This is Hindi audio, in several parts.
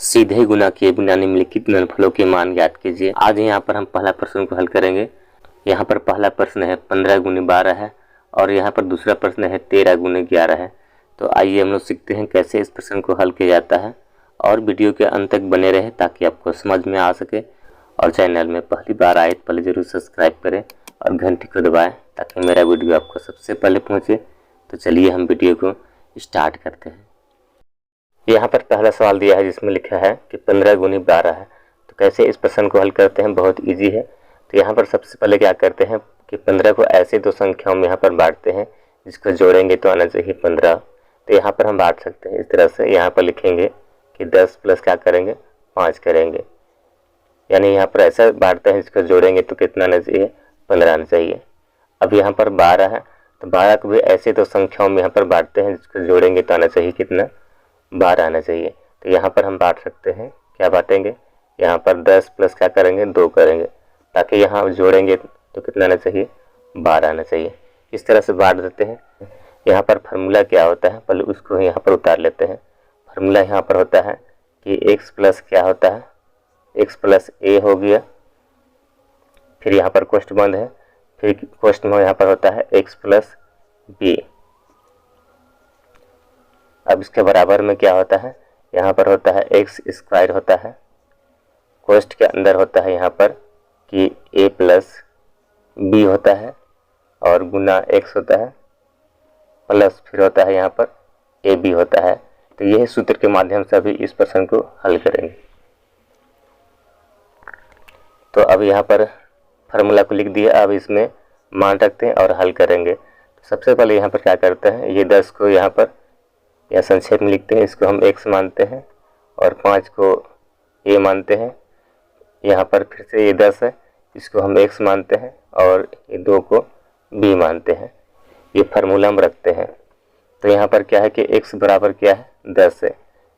सीधे गुना किए बिना निम्नलिखित गुणनफलों के मान ज्ञात कीजिए। आज यहाँ पर हम पहला प्रश्न को हल करेंगे। यहाँ पर पहला प्रश्न है 15 गुनी 12 है और यहाँ पर दूसरा प्रश्न है 13 गुनी 11 है। तो आइए हम लोग सीखते हैं कैसे इस प्रश्न को हल किया जाता है और वीडियो के अंत तक बने रहे ताकि आपको समझ में आ सके। और चैनल में पहली बार आए तो पहले ज़रूर सब्सक्राइब करें और घंटी को दबाएं ताकि मेरा वीडियो आपको सबसे पहले पहुँचे। तो चलिए हम वीडियो को स्टार्ट करते हैं। यहाँ पर पहला सवाल दिया है जिसमें लिखा है कि 15 गुनी 12 है। तो कैसे इस प्रश्न को हल करते हैं, बहुत इजी है। तो यहाँ पर सबसे पहले क्या करते हैं कि 15 को ऐसे दो संख्याओं में यहाँ पर बांटते हैं जिसको जोड़ेंगे तो आना चाहिए 15। तो यहाँ पर हम बांट सकते हैं इस तरह से। यहाँ पर लिखेंगे कि 10 प्लस क्या करेंगे 5 करेंगे, यानी यहाँ पर ऐसा बांटते हैं जिसको जोड़ेंगे तो कितना आना चाहिए 15 आना चाहिए। अब यहाँ पर 12 है तो 12 को भी ऐसे दो संख्याओं में यहाँ पर बांटते हैं जिसको जोड़ेंगे तो आना चाहिए कितना 12 आना चाहिए। तो यहाँ पर हम बांट सकते हैं, क्या बांटेंगे, यहाँ पर 10 प्लस क्या करेंगे 2 करेंगे, ताकि यहाँ जोड़ेंगे तो कितना आना चाहिए 12 आना चाहिए। इस तरह से बांट देते हैं। यहाँ पर फार्मूला क्या होता है पहले उसको यहाँ पर उतार लेते हैं। फार्मूला यहाँ पर होता है कि x प्लस क्या होता है, x प्लस a हो गया, फिर यहाँ पर कोष्ठ बंद है, फिर कोष्ठ में यहाँ पर होता है x प्लस b। अब इसके बराबर में क्या होता है, यहाँ पर होता है x स्क्वायर होता है, कोष्ठ के अंदर होता है यहाँ पर कि a प्लस b होता है और गुना x होता है, प्लस फिर होता है यहाँ पर a b होता है। तो यही सूत्र के माध्यम से अभी इस प्रश्न को हल करेंगे। तो अब यहाँ पर फार्मूला को लिख दिया, अब इसमें मान रखते हैं और हल करेंगे। तो सबसे पहले यहाँ पर क्या करते हैं, ये 10 को यहाँ पर या संक्षेप में लिखते हैं, इसको हम x मानते हैं और 5 को a मानते हैं। यहाँ पर फिर से ये 10 है, इसको हम x मानते हैं और ये 2 को b मानते हैं। ये फार्मूला हम रखते हैं। तो यहाँ पर क्या है कि x बराबर क्या है 10 है,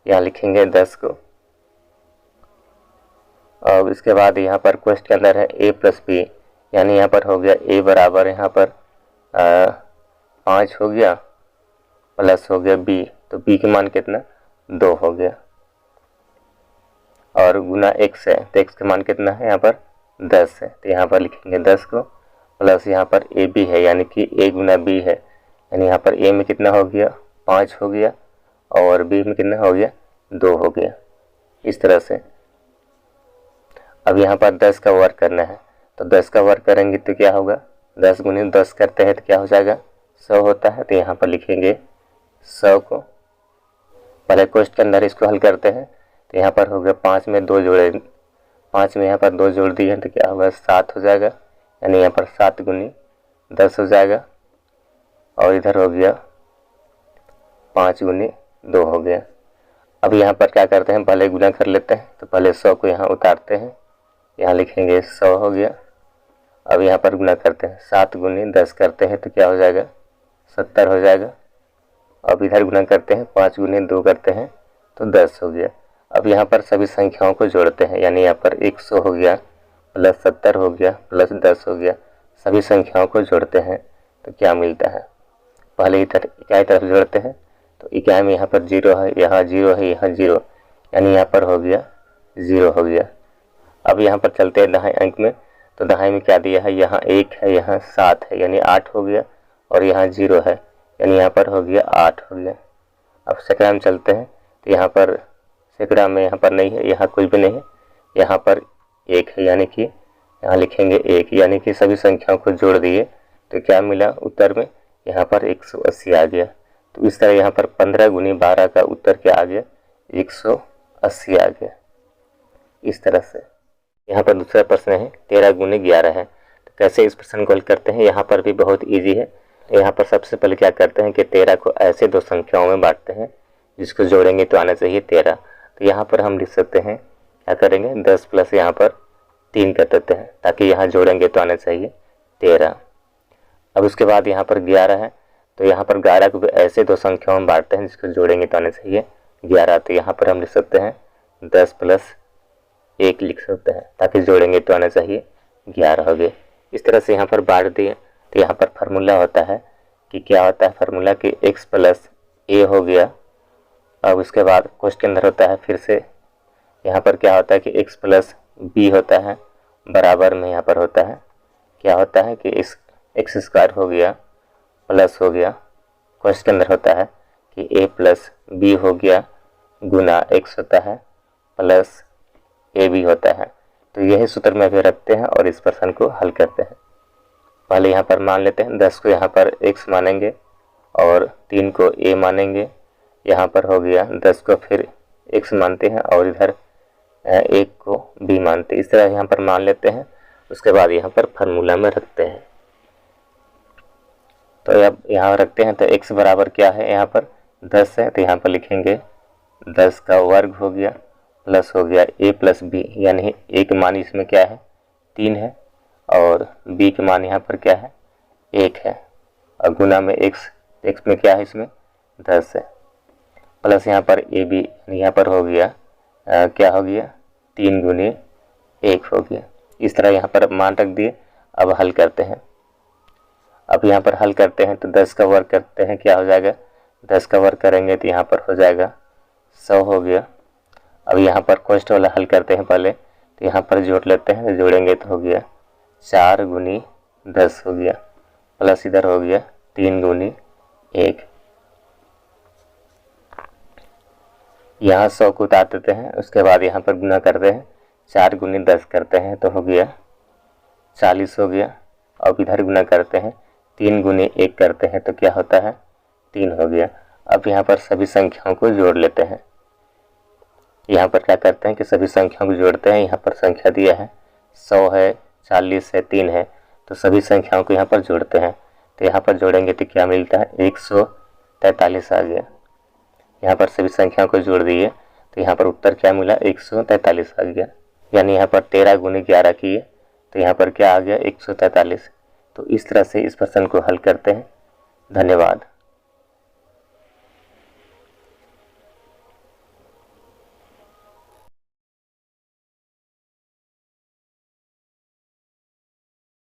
यहाँ लिखेंगे 10 को। और इसके बाद यहाँ पर क्वेश्चन के अंदर है a प्लस b, यानी यहाँ पर हो गया a बराबर यहाँ पर 5 हो गया प्लस हो गया b, तो b के मान कितना 2 हो गया और गुना x है, तो x के मान कितना है यहाँ पर 10 है। तो यहाँ पर लिखेंगे 10 को प्लस यहाँ पर ए बी है, यानी कि a गुना b है, यानी यहाँ पर a में कितना हो गया 5 हो गया और b में कितना हो गया 2 हो गया। इस तरह से अब यहाँ पर 10 का वर्ग करना है, तो 10 का वर्ग करेंगे तो क्या होगा, 10 गुने 10 करते हैं तो क्या हो जाएगा 100 होता है। तो यहाँ पर लिखेंगे 100 को, पहले कोष्ठ के अंदर इसको हल करते हैं। तो यहाँ पर हो गया 5 में 2 जोड़े, 5 में यहाँ पर 2 जोड़ दिए तो क्या होगा 7 हो जाएगा, यानी यहाँ पर 7 गुनी 10 हो जाएगा और इधर हो गया 5 गुनी 2 हो गया। अब यहाँ पर क्या करते हैं, पहले गुना कर लेते हैं। तो पहले 100 को यहाँ उतारते हैं, यहाँ लिखेंगे 100 हो गया। अब यहाँ पर गुना करते हैं, 7 गुनी 10 करते हैं तो क्या हो जाएगा 70 हो जाएगा। अब इधर गुना करते हैं, 5 गुने 2 करते हैं तो 10 हो गया। अब यहाँ पर सभी संख्याओं को जोड़ते हैं, यानी यहाँ पर 100 हो गया प्लस 70 हो गया प्लस 10 हो गया। सभी संख्याओं को जोड़ते हैं तो क्या मिलता है, पहले इधर इकाई तरफ जोड़ते हैं। तो इकाई में यहाँ पर 0 है, यहाँ 0 है, यहाँ 0, यानी यहाँ पर हो गया 0 हो गया। अब यहाँ पर चलते हैं दहाई अंक में। तो दहाई में क्या दिया है, यहाँ 1 है, यहाँ 7 है, यानी 8 हो गया और यहाँ 0 है, यानी यहाँ पर हो गया 8 हो गया। अब सैकड़ा में चलते हैं। तो यहाँ पर सैकड़ा में यहाँ पर नहीं है, यहाँ कुछ भी नहीं है, यहाँ पर 1 है, यानी कि यहाँ लिखेंगे 1, यानी कि सभी संख्याओं को जोड़ दिए तो क्या मिला उत्तर में, यहाँ पर 180 आ गया। तो इस तरह यहाँ पर 15 गुनी 12 का उत्तर क्या आ गया 180 आ गया। इस तरह से यहाँ पर दूसरा प्रश्न है 13 गुनी 11 है। तो कैसे इस प्रश्न को हल करते हैं, यहाँ पर भी बहुत इजी है। तो यहाँ पर सबसे पहले क्या करते हैं कि 13 को ऐसे दो संख्याओं में बांटते हैं जिसको जोड़ेंगे तो आना चाहिए 13। तो यहाँ पर हम लिख सकते हैं, क्या करेंगे 10 प्लस यहाँ पर 3 कर देते हैं ताकि यहाँ जोड़ेंगे तो आना चाहिए 13। अब उसके बाद यहाँ पर 11 है, तो यहाँ पर 11 को भी ऐसे दो संख्याओं में बांटते हैं जिसको जोड़ेंगे तो आना चाहिए 11। तो यहाँ पर हम लिख सकते हैं 10 प्लस 1 लिख सकते हैं ताकि जोड़ेंगे तो आना चाहिए 11 हो गए। इस तरह से यहाँ पर बांट दिए। तो यहाँ पर फार्मूला होता है कि क्या होता है, फार्मूला कि x प्लस a हो गया। अब उसके बाद क्वेश्चन के अंदर होता है फिर से यहाँ पर क्या होता है कि x प्लस बी होता है, बराबर में यहाँ पर होता है क्या होता है कि इस एक्स स्क्वायर हो गया प्लस हो गया, क्वेश्चन के अंदर होता है कि a प्लस बी हो गया गुना x होता है प्लस ए बी होता है। तो यही सूत्र में भी रखते हैं और इस प्रश्न को हल करते हैं। पहले यहाँ पर मान लेते हैं 10 को यहाँ पर x मानेंगे और 3 को a मानेंगे। यहाँ पर हो गया 10 को फिर x मानते हैं और इधर 1 को b मानते हैं। इस तरह यहाँ पर मान लेते हैं, उसके बाद यहाँ पर फार्मूला में रखते हैं। तो अब यहाँ रखते हैं तो x बराबर क्या है, यहाँ पर 10 है तो यहाँ पर लिखेंगे 10 का वर्ग हो गया प्लस हो गया a प्लस बी, यानी a के मान इसमें क्या है 3 है और b के मान यहाँ पर क्या है 1 है और गुना में x में क्या है इसमें 10 है प्लस यहाँ पर ए बी, यहाँ पर हो गया क्या हो गया 3 गुने 1 हो गया। इस तरह यहाँ पर मान रख दिए। अब हल करते हैं। अब यहाँ पर हल करते हैं तो 10 का वर्ग करते हैं, क्या हो जाएगा 10 का वर्ग करेंगे तो यहाँ पर हो जाएगा 100 हो गया। अब यहाँ पर कॉस्ट वाला हल करते हैं पहले, तो यहाँ पर जोड़ लेते हैं, तो जोड़ेंगे तो हो गया 4 गुनी 10 हो गया प्लस इधर हो गया 3 गुनी 1। यहाँ 100 को उतार देते हैं, उसके बाद यहाँ पर गुना करते हैं, 4 गुनी 10 करते हैं तो हो गया 40 हो गया। अब इधर गुना करते हैं 3 गुनी 1 करते हैं तो क्या होता है 3 हो गया। अब यहाँ पर सभी संख्याओं को जोड़ लेते हैं। यहाँ पर क्या करते हैं कि सभी संख्याओं को जोड़ते हैं। यहाँ पर संख्या दिया है 100 है 40 है 3 है, तो सभी संख्याओं को यहाँ पर जोड़ते हैं। तो यहाँ पर जोड़ेंगे तो क्या मिलता है 143 आ गया। यहाँ पर सभी संख्याओं को जोड़ दिए तो यहाँ पर उत्तर क्या मिला 143 आ गया। यानी यहाँ पर 13 गुनी 11 किए तो यहाँ पर क्या आ गया 143। तो इस तरह से इस प्रश्न को हल करते हैं। धन्यवाद।